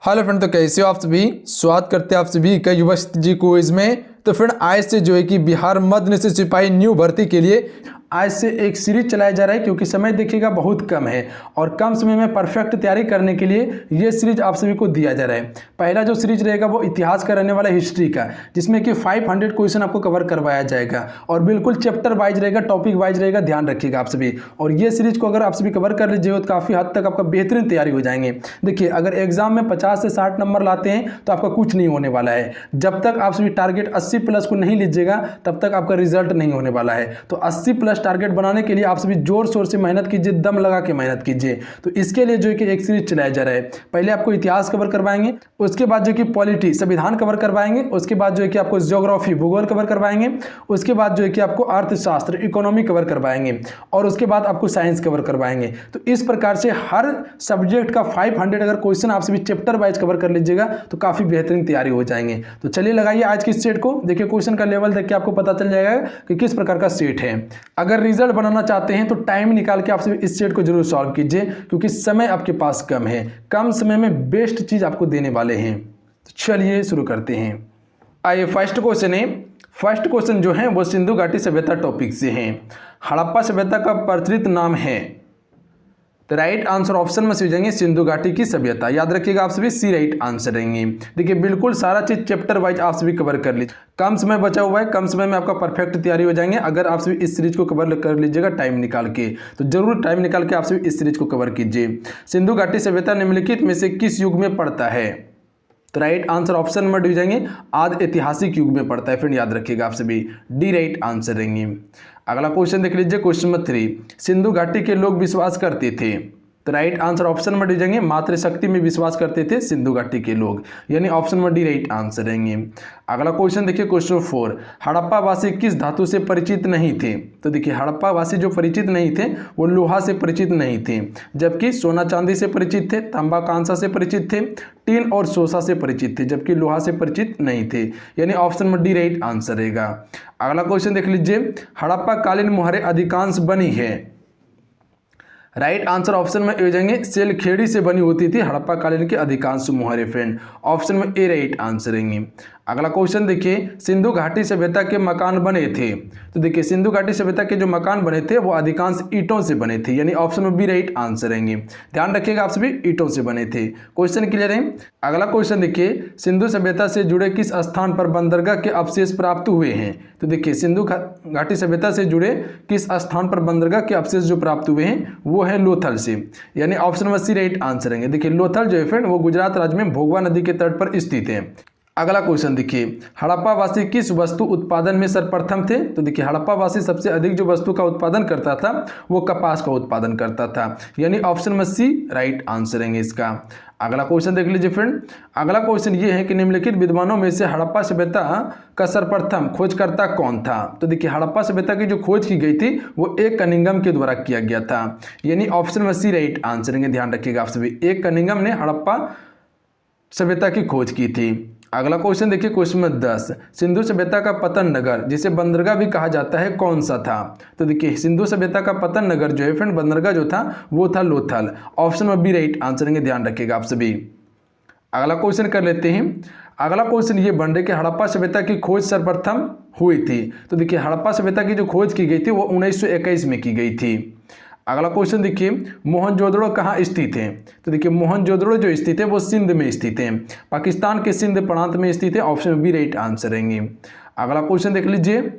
Hello friend, तो कैसे हो आप सभी। स्वागत करते हैं आप सभी का युवा जी क्विज में। तो फ्रेंड आज से जो है कि बिहार मध्य निश्चित सिपाही न्यू भर्ती के लिए आज से एक सीरीज चलाया जा रहा है, क्योंकि समय देखिएगा बहुत कम है और कम समय में परफेक्ट तैयारी करने के लिए ये सीरीज आप सभी को दिया जा रहा है। पहला जो सीरीज रहेगा वो इतिहास का रहने वाला, हिस्ट्री का, जिसमें कि 500 क्वेश्चन आपको कवर करवाया जाएगा और बिल्कुल चैप्टर वाइज रहेगा, टॉपिक वाइज रहेगा, ध्यान रखिएगा आप सभी। और ये सीरीज को अगर आप सभी कवर कर लीजिएगा तो काफ़ी हद तक आपका बेहतरीन तैयारी हो जाएंगे। देखिए, अगर एग्जाम में 50 से 60 नंबर लाते हैं तो आपका कुछ नहीं होने वाला है। जब तक आप सभी टारगेट 80 प्लस को नहीं लीजिएगा तब तक आपका रिजल्ट नहीं होने वाला है। तो 80 प्लस टारगेट बनाने के लिए आप सभी जोर शोर से मेहनत कीजिए, दम लगा के मेहनत कीजिए। तो इसके लिए जो है कि एक सीरीज चलाया जा रहा है। पहले आपको इतिहास कवर करवाएंगे, उसके बाद जो कि पॉलिटी संविधान कवर करवाएंगे, उसके बाद जो है कि आपको ज्योग्राफी भूगोल कवर करवाएंगे, उसके बाद जो है कि आपको अर्थशास्त्र इकोनॉमी कवर करवाएंगे और उसके बाद आपको साइंस कवर करवाएंगे। तो इस प्रकार से हर सब्जेक्ट का 500 अगर क्वेश्चन आप सभी चैप्टर वाइज कवर कर लीजिएगा तो काफी बेहतरीन तैयारी हो जाएंगे। तो चलिए लगाइए आज की सेट को। देखिए, क्वेश्चन का लेवल देख के आपको पता चल जाएगा कि किस प्रकार का सेट है। अगर रिजल्ट बनाना चाहते हैं तो टाइम निकाल के आप सभी इस सेट को जरूर सॉल्व कीजिए, क्योंकि समय आपके पास कम है। कम समय में बेस्ट चीज आपको देने वाले हैं। तो चलिए शुरू करते हैं। आइए, फर्स्ट क्वेश्चन है। फर्स्ट क्वेश्चन जो है वो सिंधु घाटी सभ्यता टॉपिक से है। हड़प्पा सभ्यता का प्रचलित नाम है। तो राइट आंसर ऑप्शन में से हो जाएंगे सिंधु घाटी की सभ्यता। याद रखिएगा आप सभी, सी राइट आंसर रहेंगे। देखिए, बिल्कुल सारा चीज चैप्टर वाइज आप सभी कवर कर लीजिए। कम समय बचा हुआ है, कम समय में आपका परफेक्ट तैयारी हो जाएंगे। अगर आप सभी इस सीरीज को कवर कर लीजिएगा टाइम निकाल के, तो जरूर टाइम निकाल के आप सभी इस सीरीज को कवर कीजिए। सिंधु घाटी सभ्यता निम्नलिखित में से किस युग में पड़ता है। तो राइट आंसर ऑप्शन में हो जाएंगे आदि ऐतिहासिक युग में पड़ता है। फ्रेंड याद रखिएगा आप सभी, डी राइट आंसर रहेंगे। अगला क्वेश्चन देख लीजिए, क्वेश्चन नंबर 3। सिंधु घाटी के लोग विश्वास करते थे। तो राइट आंसर ऑप्शन में हो जाएंगे मातृशक्ति में विश्वास करते थे सिंधु घाटी के लोग, यानी ऑप्शन में डी राइट आंसर रहेंगे। अगला क्वेश्चन देखिए, क्वेश्चन 4। हड़प्पा वासी किस धातु से परिचित नहीं थे। तो देखिए, हड़प्पा वासी जो परिचित नहीं थे वो लोहा से परिचित नहीं थे, जबकि सोना चांदी से परिचित थे, तांबा कांसा से परिचित थे, टीन और सोसा से परिचित थे, जबकि लोहा से परिचित नहीं थे, यानी ऑप्शन में डी राइट आंसर रहेगा। अगला क्वेश्चन देख लीजिए, हड़प्पा कालीन मुहरें अधिकांश बनी है। राइट आंसर ऑप्शन में हो जाएंगे सेल खेड़ी से बनी होती थी हड़प्पा कालीन के अधिकांश मुहरें। फ्रेंड ऑप्शन में ए राइट आंसर रहेंगे। अगला क्वेश्चन देखिए, सिंधु घाटी सभ्यता के मकान बने थे। तो देखिए, सिंधु घाटी सभ्यता के जो मकान बने थे वो अधिकांश ईंटों से बने थे, यानी ऑप्शन में बी राइट आंसर रहेंगे। ध्यान रखिएगा आप सभी, ईंटों से बने थे। क्वेश्चन क्लियर है। अगला क्वेश्चन देखिए, सिंधु सभ्यता से जुड़े किस स्थान पर बंदरगाह के अवशेष प्राप्त हुए हैं। तो देखिए, सिंधु घाटी सभ्यता से जुड़े किस स्थान पर बंदरगाह के अवशेष जो प्राप्त हुए हैं वो है लोथल से, यानी ऑप्शन में सी राइट आंसर रहेंगे। देखिए, लोथल जो है फ्रेंड वो गुजरात राज्य में भोगवा नदी के तट पर स्थित है। अगला क्वेश्चन देखिए, हड़प्पा वासी किस वस्तु उत्पादन में सर्वप्रथम थे। तो देखिए, हड़प्पा वासी सबसे अधिक जो वस्तु का उत्पादन करता था वो कपास का उत्पादन करता था, यानी ऑप्शन में सी राइट आंसर रहेंगे इसका। अगला क्वेश्चन देख लीजिए फ्रेंड। अगला क्वेश्चन ये है कि निम्नलिखित विद्वानों में से हड़प्पा सभ्यता का सर्वप्रथम खोजकर्ता कौन था। तो देखिए, हड़प्पा सभ्यता की जो खोज की गई थी वो एक कनिंघम के द्वारा किया गया था, यानी ऑप्शन में सी राइट आंसर रहेंगे। ध्यान रखिएगा आप सभी, एक कनिंघम ने हड़प्पा सभ्यता की खोज की थी। अगला क्वेश्चन देखिए, क्वेश्चन नंबर 10। सिंधु सभ्यता का पतन नगर जिसे बंदरगाह भी कहा जाता है कौन सा था। तो देखिए, सिंधु सभ्यता का पतन नगर जो है फ्रेंड बंदरगाह जो था वो था लोथल, ऑप्शन में बी राइट आंसर रहेंगे। ध्यान रखिएगा आप सभी। अगला क्वेश्चन कर लेते हैं। अगला क्वेश्चन ये बन रहे कि हड़प्पा सभ्यता की खोज सर्वप्रथम हुई थी। तो देखिए, हड़प्पा सभ्यता की जो खोज की गई थी वो 1921 में की गई थी। अगला क्वेश्चन देखिए, मोहनजोदड़ो कहाँ स्थित है। तो देखिए, मोहनजोदड़ो जो स्थित है वो सिंध में स्थित है, पाकिस्तान के सिंध प्रांत में स्थित है, ऑप्शन बी राइट आंसर रहेंगे। अगला क्वेश्चन देख लीजिए,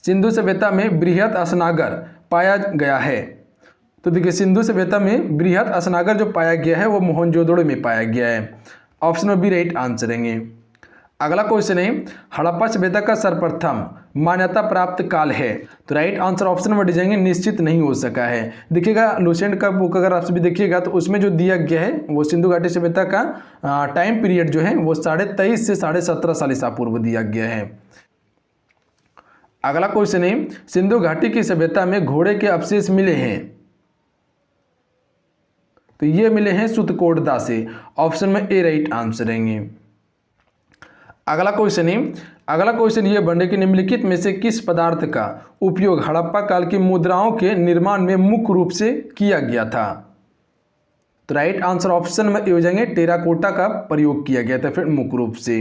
सिंधु सभ्यता में बृहत स्नागर पाया गया है। तो देखिए, सिंधु सभ्यता में बृहत स्नागर जो पाया गया है वो मोहनजोदड़ो में पाया गया है, ऑप्शन में बी राइट आंसर रहेंगे। अगला क्वेश्चन है, हड़प्पा सभ्यता का सर्वप्रथम मान्यता प्राप्त काल है। तो राइट आंसर ऑप्शन में जाएंगे निश्चित नहीं हो सका है। देखिएगा, लुसेंट का बुक अगर आप सभी देखिएगा तो उसमें जो दिया गया है वो सिंधु घाटी सभ्यता का टाइम पीरियड जो है वो 23.5 से 17.5 साल ईसा पूर्व दिया गया है। अगला क्वेश्चन है, सिंधु घाटी की सभ्यता में घोड़े के अवशेष मिले हैं। तो ये मिले हैं सुतकोटदा से, ऑप्शन में ए राइट आंसर रहेंगे। अगला क्वेश्चन है, अगला क्वेश्चन ये बन रहा है कि निम्नलिखित में से किस पदार्थ का उपयोग हड़प्पा काल की मुद्राओं के निर्माण में मुख्य रूप से किया गया था। तो राइट आंसर ऑप्शन में ये हो जाएंगे टेराकोटा का प्रयोग किया गया था फ्रेंड मुख्य रूप से।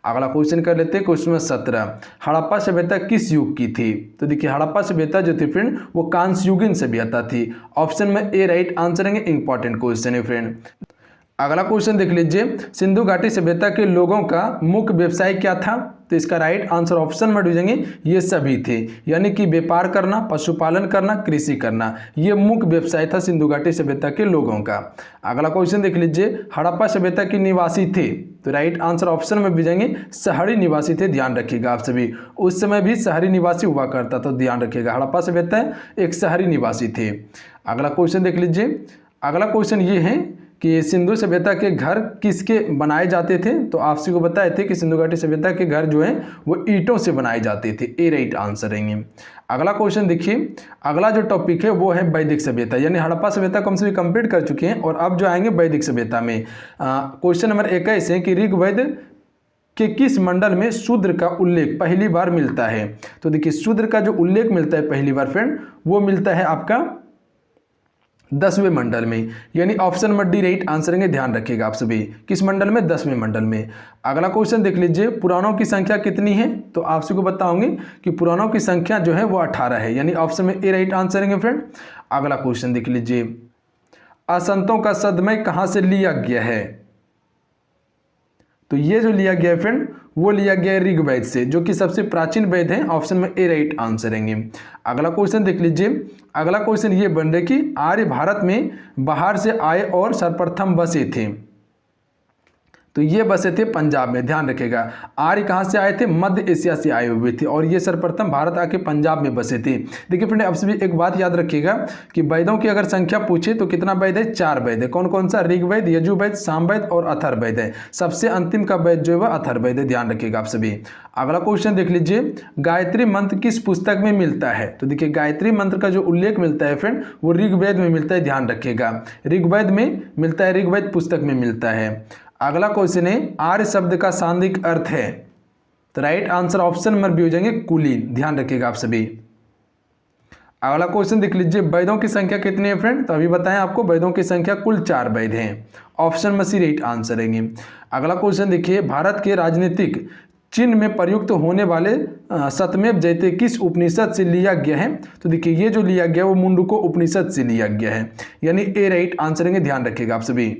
अगला क्वेश्चन कर लेते हैं क्वेश्चन नंबर 17, हड़प्पा सभ्यता किस युग की थी? तो देखिए हड़प्पा सभ्यता जो थी फ्रेंड वो कांस्ययुगीन सभ्यता थी। ऑप्शन में ए राइट आंसर है, इंपॉर्टेंट क्वेश्चन है फ्रेंड। अगला क्वेश्चन देख लीजिए, सिंधु घाटी सभ्यता के लोगों का मुख्य व्यवसाय क्या था? तो इसका राइट आंसर ऑप्शन में हो जाएंगे ये सभी थे, यानी कि व्यापार करना, पशुपालन करना, कृषि करना, ये मुख्य व्यवसाय था सिंधु घाटी सभ्यता के लोगों का। अगला क्वेश्चन देख लीजिए, हड़प्पा सभ्यता के निवासी थे? तो राइट आंसर ऑप्शन में भी जाएंगे शहरी निवासी थे। ध्यान रखिएगा आप सभी, उस समय भी शहरी निवासी हुआ करता था, तो ध्यान रखिएगा हड़प्पा सभ्यता एक शहरी निवासी थे। अगला क्वेश्चन देख लीजिए, अगला क्वेश्चन ये है कि सिंधु सभ्यता के घर किसके बनाए जाते थे? तो आपसे को बताए थे कि सिंधु घाटी सभ्यता के घर जो है वो ईंटों से बनाए जाते थे। ए राइट आंसर रहेंगे। अगला क्वेश्चन देखिए, अगला जो टॉपिक है वो है वैदिक सभ्यता, यानी हड़प्पा सभ्यता को हम सभी कंप्लीट कर चुके हैं और अब जो आएंगे वैदिक सभ्यता में। क्वेश्चन नंबर 21 है कि ऋग्वेद के किस मंडल में शूद्र का उल्लेख पहली बार मिलता है? तो देखिए शूद्र का जो उल्लेख मिलता है पहली बार फ्रेंड वो मिलता है आपका 10वें मंडल में, यानी ऑप्शन में डी राइट आंसर है। ध्यान रखिएगा आप सभी, किस मंडल में? 10वें मंडल में। अगला क्वेश्चन देख लीजिए, पुराणों की संख्या कितनी है? तो आप सबको बताऊंगे कि पुराणों की संख्या जो है वो 18 है, यानी ऑप्शन में ए राइट आंसर है फ्रेंड। अगला क्वेश्चन देख लीजिए, असंतों का सदमय कहाँ से लिया गया है? तो ये जो लिया गया है फ्रेंड वो लिया गया है ऋग्वेद से, जो कि सबसे प्राचीन वेद है। ऑप्शन में ए राइट आंसर रहेंगे। अगला क्वेश्चन देख लीजिए, अगला क्वेश्चन ये बन रहा है कि आर्य भारत में बाहर से आए और सर्वप्रथम बसे थे? तो ये बसे थे पंजाब में। ध्यान रखिएगा, आर्य कहाँ से आए थे? मध्य एशिया से आए हुए थे और ये सर्वप्रथम भारत आके पंजाब में बसे थे। देखिए फ्रेंड अब सभी एक बात याद रखिएगा कि वेदों की अगर संख्या पूछे तो कितना वेद है? 4 वेद है। कौन कौन सा? ऋग्वेद, यजुर्वेद, सामवेद और अथर्ववेद है। सबसे अंतिम का वेद जो है वह अथर्ववेद है। ध्यान रखिएगा आप सभी। अगला क्वेश्चन देख लीजिए, गायत्री मंत्र किस पुस्तक में मिलता है? तो देखिए गायत्री मंत्र का जो उल्लेख मिलता है फ्रेंड वो ऋग्वेद में मिलता है। ध्यान रखिएगा, ऋग्वेद में मिलता है, ऋग्वेद पुस्तक में मिलता है। अगला क्वेश्चन है, आर्य शब्द का सांदिक अर्थ है? तो राइट आंसर ऑप्शन में भी हो जाएंगे कुलीन। ध्यान रखिएगा आप सभी। अगला क्वेश्चन देख लीजिए, वेदों की संख्या कितनी है फ्रेंड? तो अभी बताएं आपको, वेदों की संख्या कुल 4 वेद हैं। ऑप्शन में सी राइट आंसर रहेंगे। अगला क्वेश्चन देखिए, भारत के राजनीतिक चिन्ह में प्रयुक्त होने वाले सतमेव जयते किस उपनिषद से लिया गया है? तो देखिए ये जो लिया गया वो मुंडको उपनिषद से लिया गया है, यानी ए राइट आंसर रहेंगे। ध्यान रखिएगा आप सभी।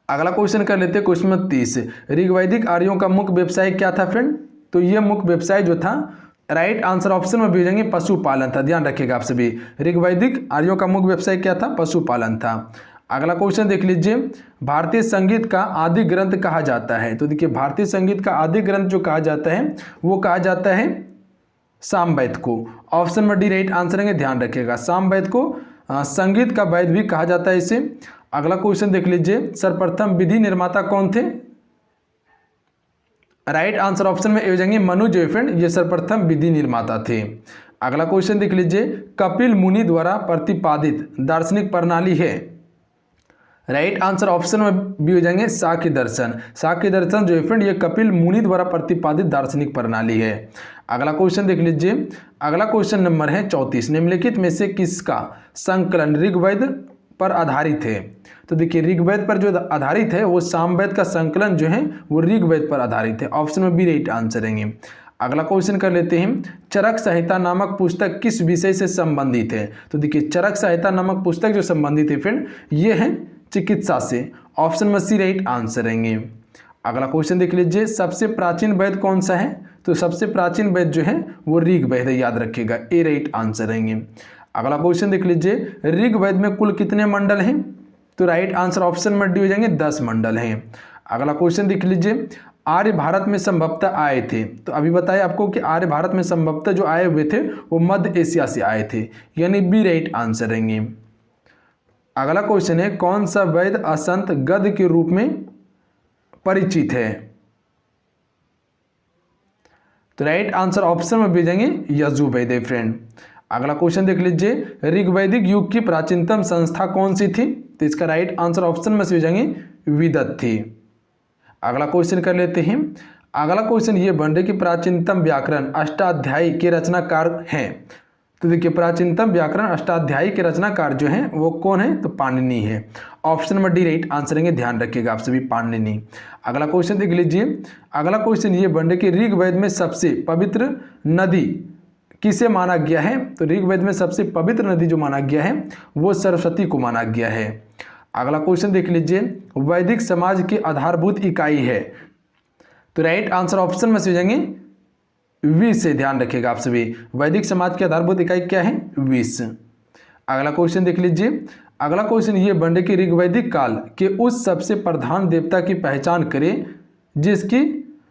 अगला क्वेश्चन कर लेते हैं क्वेश्चन नंबर 30, ऋग्वैदिक आर्यों का मुख्य व्यवसाय क्या था फ्रेंड? तो ये मुख्य व्यवसाय जो था राइट आंसर ऑप्शन में भी हो जाएंगे पशुपालन था। ध्यान रखिएगा आप सभी, ऋग्वैदिक आर्यों का मुख्य व्यवसाय क्या था? पशुपालन था। अगला क्वेश्चन देख लीजिए, भारतीय संगीत का आदि ग्रंथ कहा जाता है? तो देखिए भारतीय संगीत का आदि ग्रंथ जो कहा जाता है वो कहा जाता है सामवेद को। ऑप्शन में डी राइट आंसर है। ध्यान रखिएगा, सामवेद को संगीत का वेद भी कहा जाता है इसे। अगला क्वेश्चन देख लीजिए, सर्वप्रथम विधि निर्माता कौन थे? राइट आंसर ऑप्शन में हो जाएंगे मनु जो फ्रेंड, ये सर्वप्रथम विधि निर्माता थे। अगला क्वेश्चन देख लीजिए, कपिल मुनि द्वारा प्रतिपादित दार्शनिक प्रणाली है? राइट आंसर ऑप्शन में भी हो जाएंगे सांख्य दर्शन। सांख्य दर्शन जो फ्रेंड ये कपिल मुनि द्वारा प्रतिपादित दार्शनिक प्रणाली है। अगला क्वेश्चन देख लीजिए, अगला क्वेश्चन नंबर है 34, निम्नलिखित में से किसका संकलन ऋग्वेद पर आधारित है? तो देखिए ऋग्वेद पर जो आधारित है वो सामवेद का संकलन जो है वो ऋग्वेद पर आधारित है। ऑप्शन में बी राइट आंसर रहेंगे। अगला क्वेश्चन कर लेते हैं, चरक संहिता नामक पुस्तक किस विषय से संबंधित है? तो देखिए चरक संहिता नामक पुस्तक जो संबंधित है फ्रेंड ये है चिकित्सा से। ऑप्शन में सी राइट आंसर रहेंगे। अगला क्वेश्चन देख लीजिए, सबसे प्राचीन वेद कौन सा है? तो सबसे प्राचीन वेद जो है वो ऋग्वेद है। याद रखिएगा, ए राइट आंसर रहेंगे। अगला क्वेश्चन देख लीजिए, ऋग्वेद में कुल कितने मंडल हैं? तो राइट आंसर ऑप्शन में डी हो जाएंगे 10 मंडल हैं। अगला क्वेश्चन देख लीजिए, आर्य भारत में संभवतः आए थे? तो अभी बताया आपको कि आर्य भारत में संभवतः जो आए हुए थे वो मध्य एशिया से आए थे, यानी बी राइट आंसर रहेंगे। अगला क्वेश्चन है, कौन सा वेद असंत गद्य के रूप में परिचित है? तो राइट आंसर ऑप्शन में भी जाएंगे यजुर्वेद है फ्रेंड। अगला क्वेश्चन देख लीजिए, ऋग्वैदिक युग की प्राचीनतम संस्था कौन सी थी? तो इसका राइट आंसर ऑप्शन में से हो जाएंगे विदत थी। अगला क्वेश्चन कर लेते हैं, अगला क्वेश्चन ये बन रहे कि प्राचीनतम व्याकरण अष्टाध्यायी के रचनाकार हैं? तो देखिए प्राचीनतम व्याकरण अष्टाध्यायी के रचनाकार जो हैं वो कौन है, तो पाणिनि है। Option number D right answer रहेंगे, ध्यान रखिएगा आप सभी, पाणिनि। अगला क्वेश्चन देख लीजिए। अगला क्वेश्चन ये बन कि ऋग्वेद में सबसे पवित्र नदी किसे माना गया है, तो ऋग्वेद में सबसे पवित्र नदी जो माना गया है वो सरस्वती को माना गया है। अगला क्वेश्चन देख लीजिए। वैदिक समाज की आधारभूत इकाई है, तो राइट आंसर ऑप्शन में से हो जाएंगे 20 से, ध्यान रखिएगा आप सभी। वैदिक समाज की आधारभूत इकाई क्या है, 20। अगला क्वेश्चन देख लीजिए। अगला क्वेश्चन ये बन कि ऋग्वैदिक काल के उस सबसे प्रधान देवता की पहचान करें जिसकी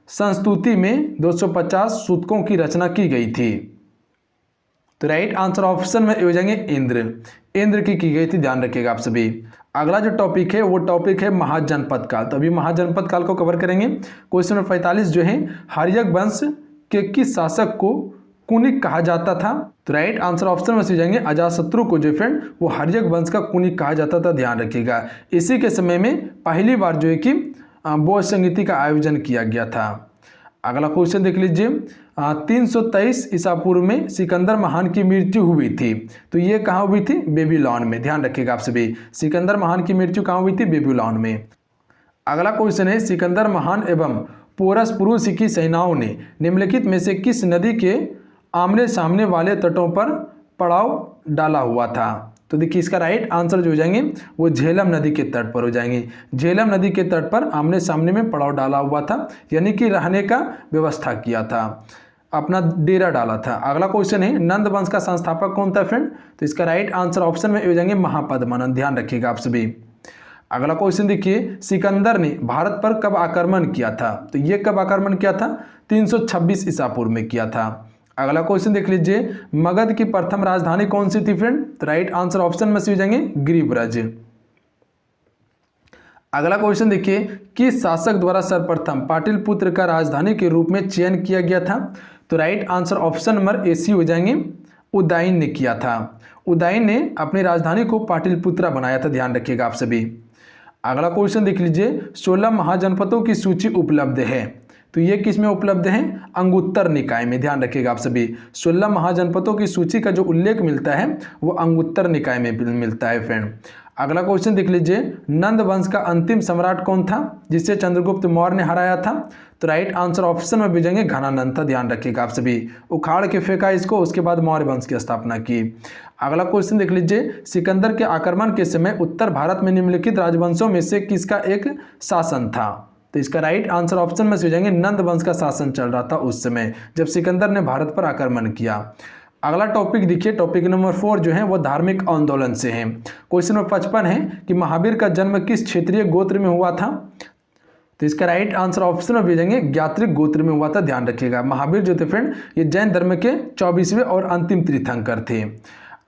संस्तुति में 250 सूतकों की रचना की गई थी, तो राइट आंसर ऑप्शन में हो जाएंगे इंद्र। इंद्र की गई थी, ध्यान रखिएगा आप सभी। अगला जो टॉपिक है वो टॉपिक है महाजनपद काल, तो अभी महाजनपद काल को कवर करेंगे। क्वेश्चन नंबर 45 जो है, हर्यक वंश के किस शासक को कुनिक कहा जाता था, तो राइट आंसर ऑप्शन में से जाएंगे अजातशत्रु को जो फ्रेंड वो हर्यक वंश का कुनिक कहा जाता था, ध्यान रखिएगा। इसी के समय में पहली बार जो है कि बौद्ध संगीति का आयोजन किया गया था। अगला क्वेश्चन देख लीजिए। 323 ईसा पूर्व में सिकंदर महान की मृत्यु हुई थी, तो ये कहाँ हुई थी, बेबीलोन में, ध्यान रखिएगा आप सभी। सिकंदर महान की मृत्यु कहाँ हुई थी, बेबीलोन में। अगला क्वेश्चन है, सिकंदर महान एवं पोरस पुरुष की सेनाओं ने निम्नलिखित में से किस नदी के आमने सामने वाले तटों पर पड़ाव डाला हुआ था, तो देखिए इसका राइट आंसर जो हो जाएंगे वो झेलम नदी के तट पर हो जाएंगे। झेलम नदी के तट पर आमने सामने में पड़ाव डाला हुआ था, यानी कि रहने का व्यवस्था किया था, अपना डेरा डाला था। अगला क्वेश्चन है, नंद वंश का संस्थापक कौन था फ्रेंड, तो इसका राइट आंसर ऑप्शन में हो जाएंगे महापद्मानंद, ध्यान रखिएगा आप सभी। अगला क्वेश्चन देखिए, सिकंदर ने भारत पर कब आक्रमण किया था, तो ये कब आक्रमण किया था, 326 ईसा पूर्व में किया था। अगला क्वेश्चन देख लीजिए, मगध की प्रथम राजधानी कौन सी थी फ्रेंड, तो राइट आंसर ऑप्शन में से हो जाएंगे गिरिब्रज। अगला क्वेश्चन देखिए, किस शासक द्वारा सर्वप्रथम पाटलिपुत्र का राजधानी के रूप में चयन किया गया था, तो right answer option number A C हो जाएंगे, उदयन ने किया था। उदयन ने अपनी राजधानी को पाटलिपुत्रा बनाया था, ध्यान रखिएगा आप सभी। अगला क्वेश्चन देख लीजिए, 16 महाजनपदों की सूची उपलब्ध है, तो ये किस में उपलब्ध है, अंगुत्तर निकाय में, ध्यान रखिएगा आप सभी। 16 महाजनपदों की सूची का जो उल्लेख मिलता है वो अंगुत्तर निकाय में मिलता है फ्रेंड। अगला क्वेश्चन देख लीजिए, नंद वंश का अंतिम सम्राट कौन था जिसे चंद्रगुप्त मौर्य ने हराया था, तो राइट आंसर ऑप्शन में भेजेंगे घनानंद था, ध्यान रखिएगा आप सभी। उखाड़ के फेंका इसको, उसके बाद मौर्य वंश की स्थापना की। अगला क्वेश्चन देख लीजिए, सिकंदर के आक्रमण के समय उत्तर भारत में निम्नलिखित राजवंशों में से किसका एक शासन था, तो इसका राइट आंसर ऑप्शन में से हो जाएंगे नंद वंश का शासन चल रहा था उस समय जब सिकंदर ने भारत पर आक्रमण किया। अगला टॉपिक देखिए, टॉपिक नंबर 4 जो है वो धार्मिक आंदोलन से है। क्वेश्चन नंबर 55 है कि महावीर का जन्म किस क्षेत्रीय गोत्र में हुआ था, तो इसका राइट आंसर ऑप्शन में भेजेंगे ज्ञात्रिक गोत्र में हुआ था, ध्यान रखिएगा। महावीर जो थे फ्रेंड ये जैन धर्म के 24वें और अंतिम तीर्थंकर थे।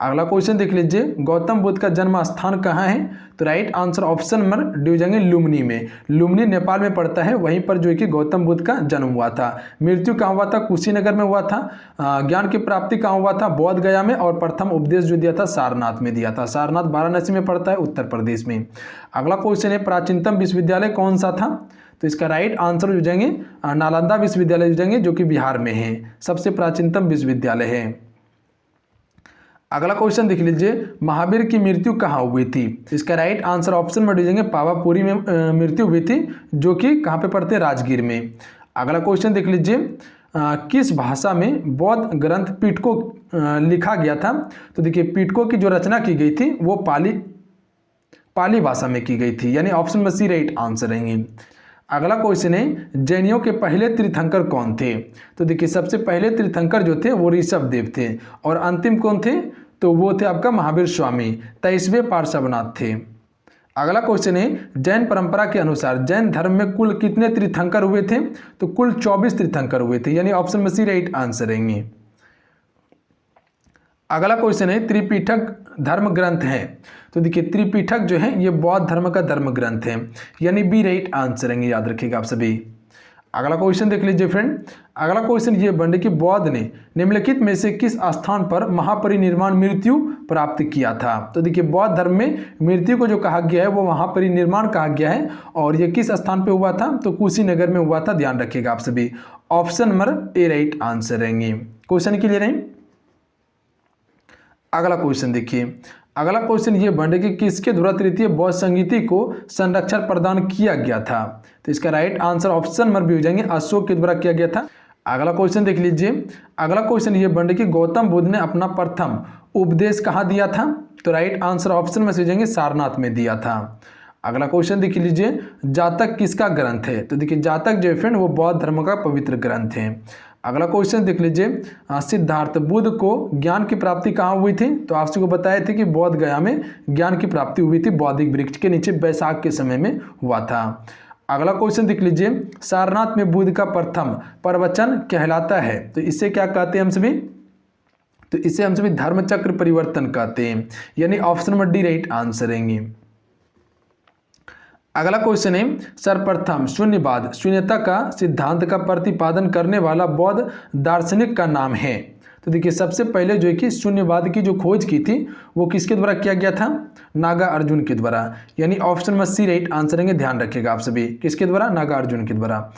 अगला क्वेश्चन देख लीजिए, गौतम बुद्ध का जन्म स्थान कहाँ है, तो right answer option number D हो जाएंगे लुम्बिनी में। लुम्बिनी नेपाल में पड़ता है, वहीं पर जो है कि गौतम बुद्ध का जन्म हुआ था। मृत्यु कहाँ हुआ था, कुशीनगर में हुआ था। ज्ञान की प्राप्ति कहाँ हुआ था, बोध गया में। और प्रथम उपदेश जो दिया था सारनाथ में दिया था। सारनाथ वाराणसी में पड़ता है, उत्तर प्रदेश में। अगला क्वेश्चन है, प्राचीनतम विश्वविद्यालय कौन सा था, तो इसका राइट आंसर हो जाएंगे नालंदा विश्वविद्यालय हो जाएंगे, जो कि बिहार में है, सबसे प्राचीनतम विश्वविद्यालय है। अगला क्वेश्चन देख लीजिए, महावीर की मृत्यु कहाँ हुई थी, इसका राइट आंसर ऑप्शन में दीजिएगा पावापुरी में मृत्यु हुई थी, जो कि कहाँ पे पड़ते हैं, राजगीर में। अगला क्वेश्चन देख लीजिए, किस भाषा में बौद्ध ग्रंथ पिटको लिखा गया था, तो देखिए पिटको की जो रचना की गई थी वो पाली भाषा में की गई थी, यानी ऑप्शन में सी राइट आंसर रहेंगे। अगला क्वेश्चन है, जैनियों के पहले तीर्थंकर कौन थे, तो देखिए सबसे पहले तीर्थंकर जो थे वो ऋषभ देव थे, और अंतिम कौन थे, तो वो थे आपका महावीर स्वामी, 23वें पार्श्वनाथ थे। अगला क्वेश्चन है, जैन परंपरा के अनुसार जैन धर्म में कुल कितने तीर्थंकर हुए थे, तो कुल 24 तीर्थंकर हुए थे, यानी ऑप्शन में सी राइट आंसर रहेंगे। अगला क्वेश्चन है, त्रिपिटक धर्म ग्रंथ है, तो देखिए त्रिपिटक जो है ये बौद्ध धर्म का धर्म ग्रंथ है, यानी बी राइट आंसर रहेंगे, याद रखिएगा आप सभी। अगला क्वेश्चन देख लीजिए फ्रेंड। अगला क्वेश्चन ये बन कि बौद्ध ने निम्नलिखित में से किस स्थान पर महापरिनिर्वाण मृत्यु प्राप्त किया था, तो देखिए बौद्ध धर्म में मृत्यु को जो कहा गया है वो महापरिनिर्वाण कहा गया है, और ये किस स्थान पे हुआ था, तो कुशीनगर में हुआ था, ध्यान रखिएगा आप सभी। ऑप्शन नंबर ए राइट आंसर रहेंगे। क्वेश्चन क्लियर है। अगला क्वेश्चन देखिए, अगला क्वेश्चन ये बन कि किसके द्वारा तृतीय बौद्ध संगीति को संरक्षण प्रदान किया गया था। तो इसका right answer option number B हो जाएंगे, अशोक के द्वारा किया गया था। अगला क्वेश्चन देख लीजिए, अगला क्वेश्चन ये बन कि गौतम बुद्ध ने अपना प्रथम उपदेश कहाँ दिया था। तो राइट आंसर ऑप्शन में से जाएंगे सारनाथ में दिया था। अगला क्वेश्चन देख लीजिए, जातक किसका ग्रंथ है। तो देखिए जातक जो है फ्रेंड वो बौद्ध धर्म का पवित्र ग्रंथ है। अगला क्वेश्चन देख लीजिए, सिद्धार्थ बुद्ध को ज्ञान की प्राप्ति कहाँ हुई थी। तो आपसे को बताए थे कि बौद्ध गया में ज्ञान की प्राप्ति हुई थी, बौद्धिक वृक्ष के नीचे बैसाख के समय में हुआ था। अगला क्वेश्चन देख लीजिए, सारनाथ में बुद्ध का प्रथम प्रवचन कहलाता है। तो इसे क्या कहते हैं हम सभी। तो इसे हम सभी धर्मचक्र परिवर्तन कहते हैं, यानी option number D right answer रहेंगे। अगला क्वेश्चन है, सर्वप्रथम शून्यवाद शून्यता का सिद्धांत का प्रतिपादन करने वाला बौद्ध दार्शनिक का नाम है। तो देखिए सबसे पहले जो है कि शून्यवाद की जो खोज की थी वो किसके द्वारा किया गया था, नागार्जुन के द्वारा, यानी ऑप्शन में सी राइट आंसर रहेंगे। ध्यान रखिएगा आप सभी, किसके द्वारा, नागार्जुन के द्वारा।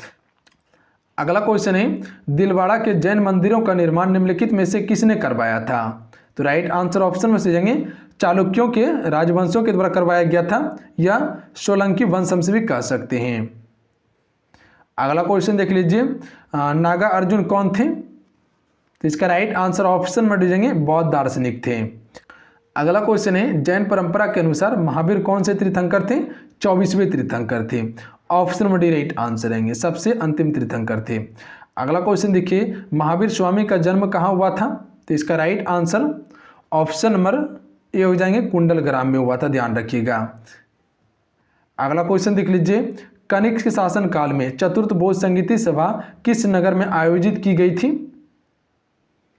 अगला क्वेश्चन है, दिलवाड़ा के जैन मंदिरों का निर्माण निम्नलिखित में से किसने करवाया था। तो राइट आंसर ऑप्शन में से जाएंगे चालुक्यों के राजवंशों के द्वारा करवाया गया था, या सोलंकी वंश हम भी कह सकते हैं। अगला क्वेश्चन देख लीजिए, नागार्जुन कौन थे। तो इसका राइट आंसर ऑप्शन में जाएंगे बौद्ध दार्शनिक थे। अगला क्वेश्चन है, जैन परंपरा के अनुसार महावीर कौन से तीर्थंकर थे, 24वें तीर्थंकर थे। ऑप्शन में डी राइट आंसर रहेंगे, सबसे अंतिम तीर्थंकर थे। अगला क्वेश्चन देखिए, महावीर स्वामी का जन्म कहाँ हुआ था। तो इसका राइट आंसर ऑप्शन नंबर ए हो जाएंगे, कुंडल ग्राम में हुआ था, ध्यान रखिएगा। अगला क्वेश्चन देख लीजिए, कनिष्क के शासन काल में चतुर्थ बौद्ध संगीति सभा किस नगर में आयोजित की गई थी।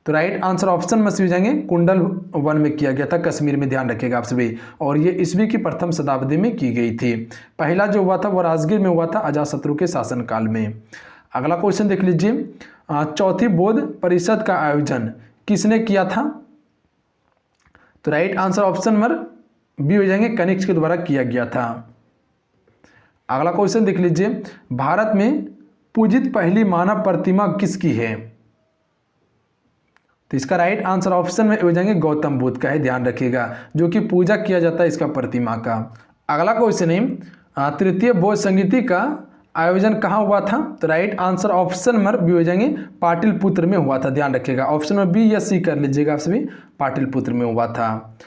तो राइट आंसर ऑप्शन में से जाएंगे कुंडल वन में किया गया था, कश्मीर में, ध्यान रखिएगा आप सभी। और ये ईस्वी की प्रथम शताब्दी में की गई थी। पहला जो हुआ था वो राजगीर में हुआ था, अजातशत्रु के शासनकाल में। अगला क्वेश्चन देख लीजिए, चौथी बौद्ध परिषद का आयोजन किसने किया था। तो right answer option number B हो जाएंगे, कनिष्क के द्वारा किया गया था। अगला क्वेश्चन देख लीजिए, भारत में पूजित पहली मानव प्रतिमा किसकी है। तो इसका राइट आंसर ऑप्शन में हो जाएंगे गौतम बुद्ध का है, ध्यान रखिएगा, जो कि पूजा किया जाता है इसका प्रतिमा का। अगला क्वेश्चन है, तृतीय बौद्ध संगीति का आयोजन कहाँ हुआ था। तो right answer option number B हो जाएंगे, पाटलिपुत्र में हुआ था, ध्यान रखिएगा। ऑप्शन में बी या सी कर लीजिएगा आप सभी, पाटलिपुत्र में हुआ था।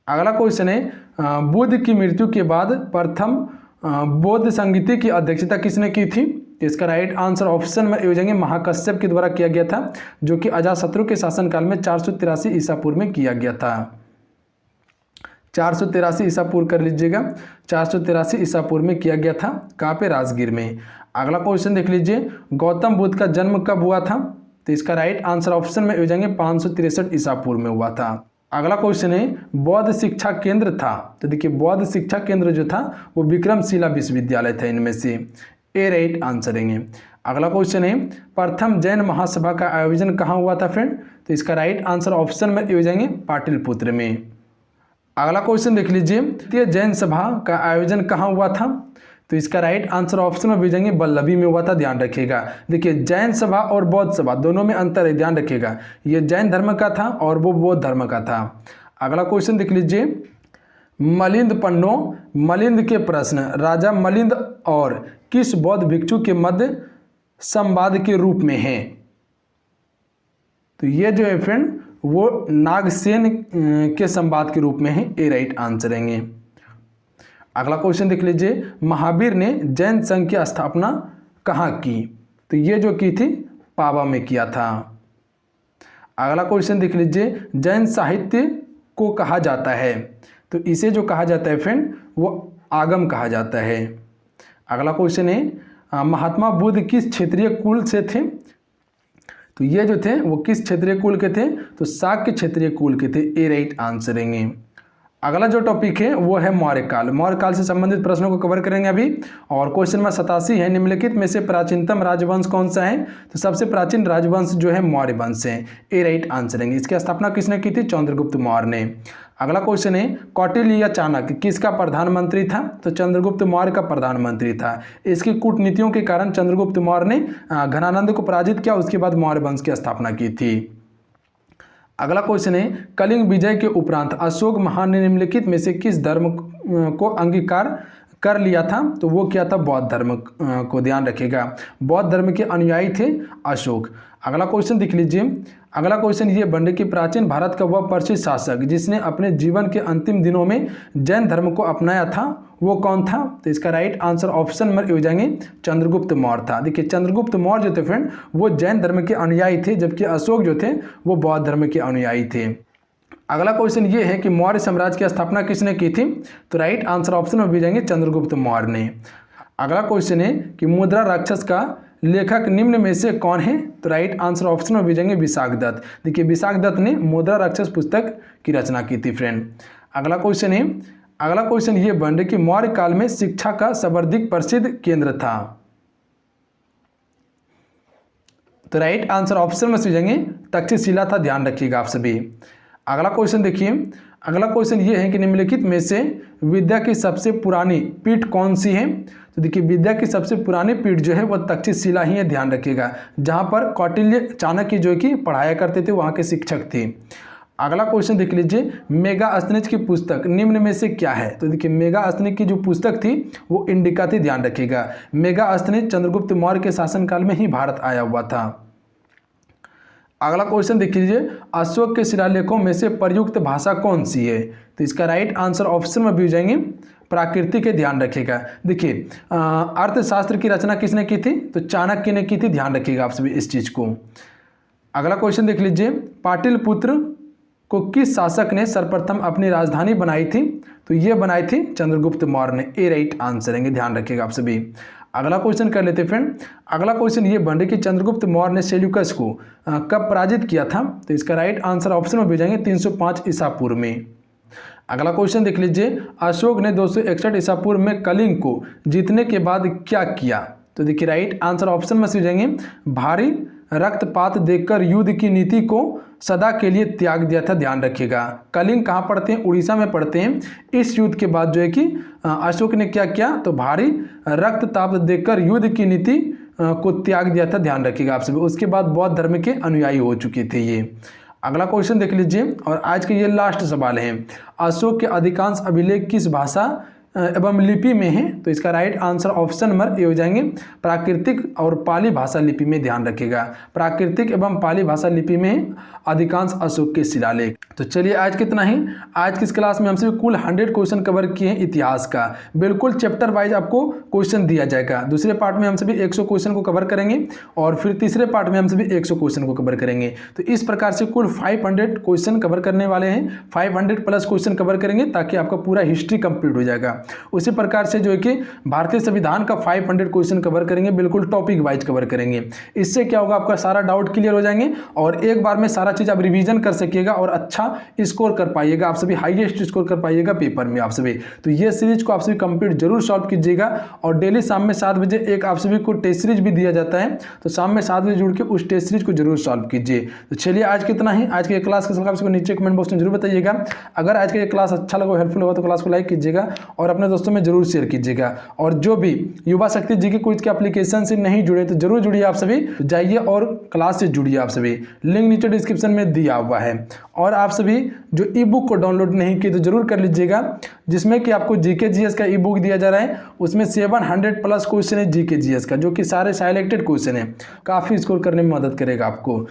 अगला क्वेश्चन है, बुद्ध की मृत्यु के बाद प्रथम बौद्ध संगीति की अध्यक्षता किसने की थी। इसका राइट आंसर ऑप्शन में हो जाएंगे महाकश्यप के द्वारा किया गया था, जो कि अजातशत्रु के शासनकाल में 483 ईसा पूर्व में किया गया था। 483 ईसा पूर्व कर लीजिएगा, 483 ईसा पूर्व में किया गया था, कहाँ पे, राजगीर में। अगला क्वेश्चन देख लीजिए, गौतम बुद्ध का जन्म कब हुआ था। तो इसका राइट आंसर ऑप्शन में हो जाएंगे 563 ईसा पूर्व में हुआ था। अगला क्वेश्चन है, बौद्ध शिक्षा केंद्र था। तो देखिए बौद्ध शिक्षा केंद्र जो था वो विक्रमशिला विश्वविद्यालय था, इनमें से ए राइट आंसर रहेंगे। अगला क्वेश्चन है, प्रथम जैन महासभा का आयोजन कहाँ हुआ था फ्रेंड। तो इसका राइट आंसर ऑप्शन में हो जाएंगे पाटलिपुत्र में। अगला क्वेश्चन देख लीजिए, तृतीय जैन सभा का आयोजन कहाँ हुआ था। तो इसका राइट आंसर ऑप्शन में भेजेंगे बल्लभी में हुआ था, ध्यान रखिएगा। देखिए जैन सभा और बौद्ध सभा दोनों में अंतर है, ध्यान रखिएगा। ये जैन धर्म का था और वो बौद्ध धर्म का था। अगला क्वेश्चन देख लीजिए, मलिंद पन्नो मलिंद के प्रश्न राजा मलिंद और किस बौद्ध भिक्षु के मध्य संवाद के रूप में हैं। तो ये जो है फ्रेंड वो नागसेन के संवाद के रूप में है, ए राइट आंसर रहेंगे। अगला क्वेश्चन देख लीजिए, महावीर ने जैन संघ की स्थापना कहाँ की। तो ये जो की थी पावा में किया था। अगला क्वेश्चन देख लीजिए, जैन साहित्य को कहा जाता है। तो इसे जो कहा जाता है फ्रेंड वो आगम कहा जाता है। अगला क्वेश्चन है, महात्मा बुद्ध किस क्षेत्रीय कुल से थे। तो ये जो थे वो किस क्षेत्रीय कुल के थे। तो शाक्य क्षेत्रीय कुल के थे, ए राइट आंसर रहेंगे। अगला जो टॉपिक है वो है मौर्यकाल। मौर्यकाल से संबंधित प्रश्नों को कवर करेंगे अभी। और क्वेश्चन नंबर 87 है, निम्नलिखित में से प्राचीनतम राजवंश कौन सा है। तो सबसे प्राचीन राजवंश जो है मौर्य वंश है, ए राइट आंसर रहेंगे। इसकी स्थापना किसने की थी, चंद्रगुप्त मौर्य ने। अगला क्वेश्चन है, कौटिल्य या चाणक्य किसका प्रधानमंत्री था। तो चंद्रगुप्त मौर्य का प्रधानमंत्री था। इसकी कूटनीतियों के कारण चंद्रगुप्त मौर्य ने घनानंद को पराजित किया, उसके बाद मौर्य वंश की स्थापना की थी। अगला क्वेश्चन है कलिंग विजय के उपरांत अशोक महान ने निम्नलिखित में से किस धर्म को अंगीकार कर लिया था? तो वो क्या था? बौद्ध धर्म को ध्यान रखिएगा। बौद्ध धर्म के अनुयायी थे अशोक। अगला क्वेश्चन देख लीजिए। अगला क्वेश्चन ये बन कि प्राचीन भारत का वह प्रसिद्ध शासक जिसने अपने जीवन के अंतिम दिनों में जैन धर्म को अपनाया था वो कौन था? तो इसका राइट आंसर ऑप्शन नंबर हो जाएंगे चंद्रगुप्त मौर्य था। देखिए चंद्रगुप्त मौर्य जो थे फ्रेंड वो जैन धर्म के अनुयायी थे, जबकि अशोक जो थे वो बौद्ध धर्म के अनुयायी थे। अगला क्वेश्चन ये है कि मौर्य साम्राज्य की स्थापना किसने की थी? तो राइट आंसर ऑप्शन में भी जाएंगे चंद्रगुप्त मौर्य ने। अगला क्वेश्चन है कि मुद्रा राक्षस का लेखक निम्न में से कौन है? तो राइट आंसर ऑप्शन में भी जाएंगे विशाखदत्त। देखिए विशाखदत्त ने मुद्रा राक्षस पुस्तक की रचना की थी फ्रेंड। अगला क्वेश्चन ये बन रहा कि मौर्य काल में शिक्षा का सर्वाधिक प्रसिद्ध केंद्र था। तो राइट आंसर ऑप्शन में से जाएंगे तक्षशिला था, ध्यान रखिएगा आप सभी। अगला क्वेश्चन देखिए। अगला क्वेश्चन ये है कि निम्नलिखित में से विद्या की सबसे पुरानी पीठ कौन सी है? तो देखिए विद्या की सबसे पुरानी पीठ जो है वह तक्षशिला ही है, ध्यान रखिएगा, जहाँ पर कौटिल्य चाणक्य जो कि पढ़ाया करते थे वहाँ के शिक्षक थे। अगला क्वेश्चन देख लीजिए। मेगास्थनीज की पुस्तक निम्न में से क्या है? तो देखिए मेगास्थनीज की जो पुस्तक थी वो इंडिका थी, ध्यान रखिएगा। मेगास्थनीज चंद्रगुप्त मौर्य के शासनकाल में ही भारत आया हुआ था। अगला क्वेश्चन देख लीजिए। अशोक के शिलालेखों में से प्रयुक्त भाषा कौन सी है? तो इसका राइट आंसर ऑप्शन में भी हो जाएंगे प्राकृतिक के, ध्यान रखिएगा। देखिए अर्थशास्त्र की रचना किसने की थी? तो चाणक्य ने की थी, ध्यान रखिएगा आप सभी इस चीज को। अगला क्वेश्चन देख लीजिए। पाटलिपुत्र को किस शासक ने सर्वप्रथम अपनी राजधानी बनाई थी? तो ये बनाई थी चंद्रगुप्त मौर्य ने। ए राइट आंसर है, ध्यान रखिएगा आप सभी। अगला क्वेश्चन कर लेते फ्रेंड। अगला क्वेश्चन ये बन रही कि चंद्रगुप्त मौर्य ने सेल्यूकस को कब पराजित किया था? तो इसका राइट आंसर ऑप्शन में भेजेंगे 305 ईसा पूर्व में। अगला क्वेश्चन देख लीजिए। अशोक ने 261 ईसा पूर्व में कलिंग को जीतने के बाद क्या किया? तो देखिए राइट आंसर ऑप्शन में से जाएंगे भारी रक्तपात देखकर युद्ध की नीति को सदा के लिए त्याग दिया था, ध्यान रखिएगा। कलिंग कहाँ पड़ते हैं? उड़ीसा में पड़ते हैं। इस युद्ध के बाद जो है कि अशोक ने क्या किया? तो भारी रक्तपात देखकर युद्ध की नीति को त्याग दिया था, ध्यान रखिएगा आप सभी। उसके बाद बौद्ध धर्म के अनुयायी हो चुके थे ये। अगला क्वेश्चन देख लीजिए और आज के ये लास्ट सवाल है। अशोक के अधिकांश अभिलेख किस भाषा एवं लिपि में है? तो इसका राइट आंसर ऑप्शन नंबर ए हो जाएंगे प्राकृतिक और पाली भाषा लिपि में, ध्यान रखिएगा। प्राकृतिक एवं पाली भाषा लिपि में अधिकांश अशोक के शिलालेख। तो चलिए आज कितना ही। आज की इस क्लास में हमसे कुल 100 क्वेश्चन कवर किए हैं इतिहास का। बिल्कुल चैप्टर वाइज आपको क्वेश्चन दिया जाएगा। दूसरे पार्ट में हम सभी 100 क्वेश्चन को कवर करेंगे और फिर तीसरे पार्ट में हम सभी 100 क्वेश्चन को कवर करेंगे। तो इस प्रकार से कुल 500 क्वेश्चन कवर करने वाले हैं। 500 प्लस क्वेश्चन कवर करेंगे ताकि आपका पूरा हिस्ट्री कंप्लीट हो जाएगा। उसी प्रकार से जो है कि भारतीय संविधान का 500 क्वेश्चन कवर करेंगे, बिल्कुल टॉपिक वाइज कवर करेंगे। इससे क्या होगा, आपका सारा डाउट क्लियर हो जाएंगे और एक बार में सारा चीज आप रिवीजन कर सकिएगा और अच्छा स्कोर कर पाइएगा, आप सभी हाईएस्ट स्कोर कर पाइएगा पेपर में आप सभी। तो ये सीरीज को आप सभी कंप्लीट जरूर सॉल्व कीजिएगा और डेली शाम में 7 बजे एक आप सभी को टेस्ट सीरीज भी दिया जाता है, तो शाम में 7 बजे जुड़ के उस टेस्ट सीरीज को जरूर सॉल्व कीजिए। तो चलिए आज कितना ही। आज के क्लास का सवाल नीचे कमेंट बॉक्स में जरूर बताइएगा। अगर आज का ये क्लास अच्छा लगा, हेल्पफुल होगा तो क्लास को लाइक कीजिएगा और अपने दोस्तों में जरूर शेयर कीजिएगा। और जो भी युवा शक्ति जीके क्विज के एप्लीकेशन से नहीं जुड़े तो जरूर जुड़िए आप सभी, तो जाइए और क्लास से जुड़िए आप सभी। लिंक नीचे डिस्क्रिप्शन में दिया हुआ है। और आप सभी जो ई बुक को डाउनलोड नहीं किए तो जरूर कर लीजिएगा, जिसमें कि आपको जीके जीएस का ई बुक दिया जा रहा है। उसमें 700 प्लस क्वेश्चन है जीके जीएस का, जो कि सारे सिलेक्टेड क्वेश्चन है, काफ़ी स्कोर करने में मदद करेगा आपको।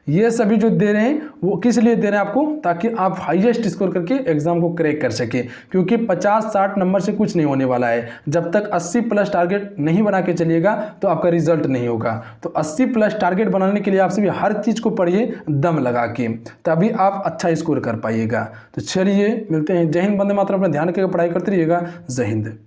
ये सभी जो दे रहे हैं वो किस लिए दे रहे हैं आपको, ताकि आप हाईएस्ट स्कोर करके एग्जाम को क्रैक कर सके, क्योंकि 50-60 नंबर से कुछ नहीं होने वाला है। जब तक 80 प्लस टारगेट नहीं बना के चलिएगा तो आपका रिजल्ट नहीं होगा। तो 80 प्लस टारगेट बनाने के लिए आप सभी हर चीज़ को पढ़िए दम लगा के, तभी आप अच्छा स्कोर कर पाइएगा। तो चलिए मिलते हैं। जय हिंद, वंदे मातरम। अपना ध्यान रखिएगा, पढ़ाई करते रहिएगा। जय हिंद।